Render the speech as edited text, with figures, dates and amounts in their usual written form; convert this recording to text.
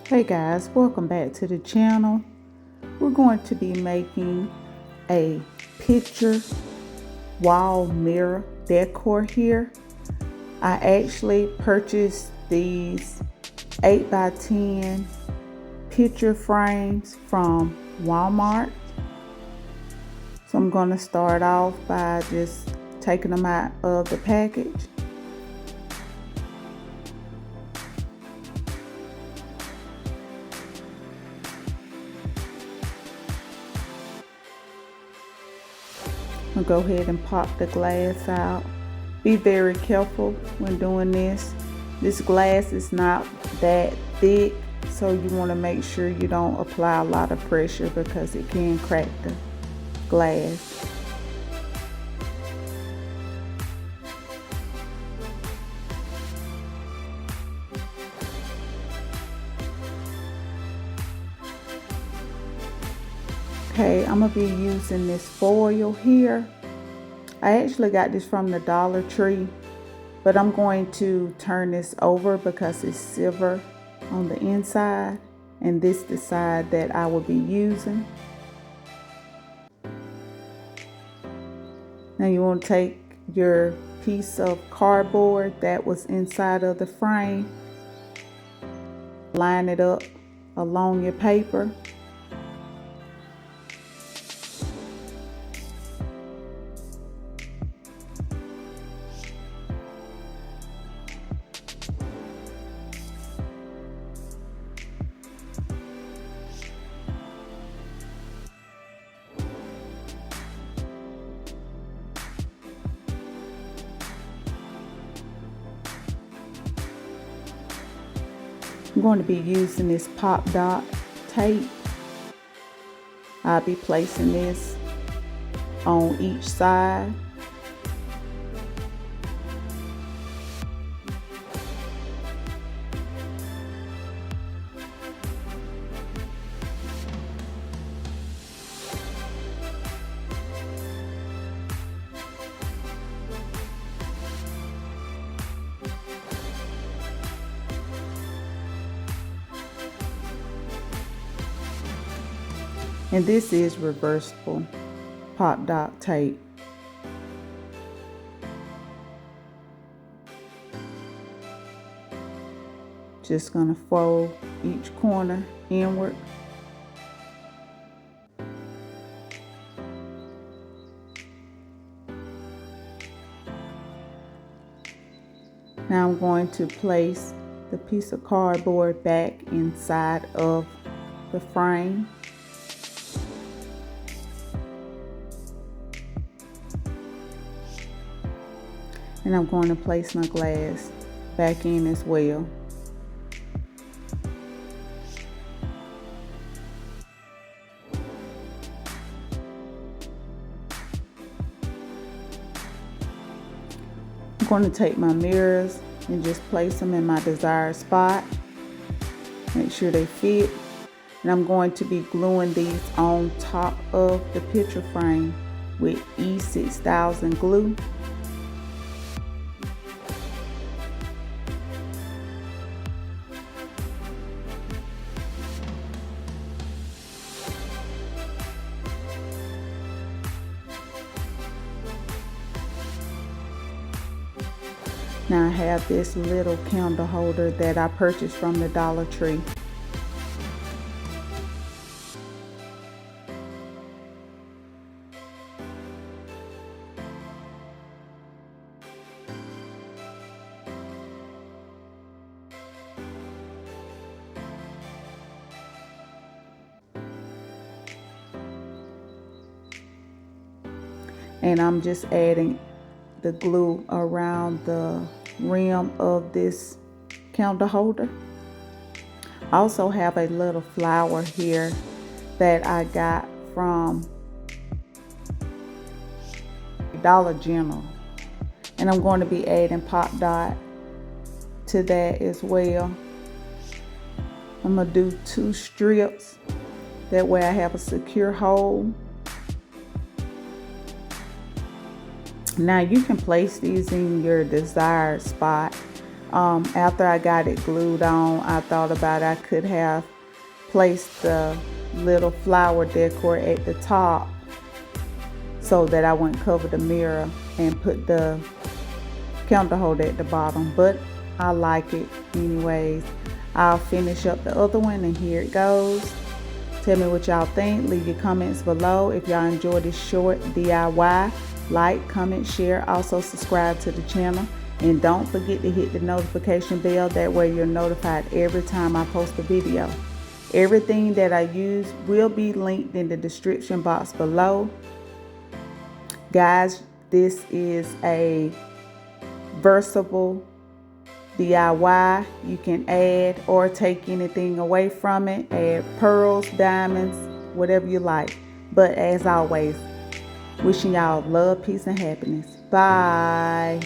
Hey guys, welcome back to the channel. We're going to be making a picture wall mirror decor here. I actually purchased these 8x10 picture frames from Walmart. So I'm going to start off by just taking them out of the package. I'll go ahead and pop the glass out. Be very careful when doing this. This glass is not that thick, so you want to make sure you don't apply a lot of pressure because it can crack the glass. Okay, I'm going to be using this foil here. I actually got this from the Dollar Tree, but I'm going to turn this over because it's silver on the inside, and this is the side that I will be using. Now you want to take your piece of cardboard that was inside of the frame, line it up along your paper. I'm going to be using this pop dot tape. I'll be placing this on each side. And this is reversible pop dot tape. Just gonna fold each corner inward. Now I'm going to place the piece of cardboard back inside of the frame. And I'm going to place my glass back in as well. I'm going to take my mirrors and just place them in my desired spot. Make sure they fit. And I'm going to be gluing these on top of the picture frame with E6000 glue. Now I have this little candle holder that I purchased from the Dollar Tree. And I'm just adding the glue around the rim of this candle holder. I also have a little flower here that I got from Dollar General, and I'm going to be adding pop dot to that as well. I'm gonna do 2 strips, that way I have a secure hole. Now you can place these in your desired spot After I got it glued on, I thought about I could have placed the little flower decor at the top so that I wouldn't cover the mirror, and put the candle holder at the bottom, but I like it anyways. I'll finish up the other one, and here it goes. Tell me what y'all think. Leave your comments below. If y'all enjoyed this short DIY, like, comment, share. Also subscribe to the channel, and don't forget to hit the notification bell. That way you're notified every time I post a video. Everything that I use will be linked in the description box below. Guys, this is a versatile DIY. You can add or take anything away from it. Add pearls, diamonds, whatever you like. But as always, wishing y'all love, peace, and happiness. Bye.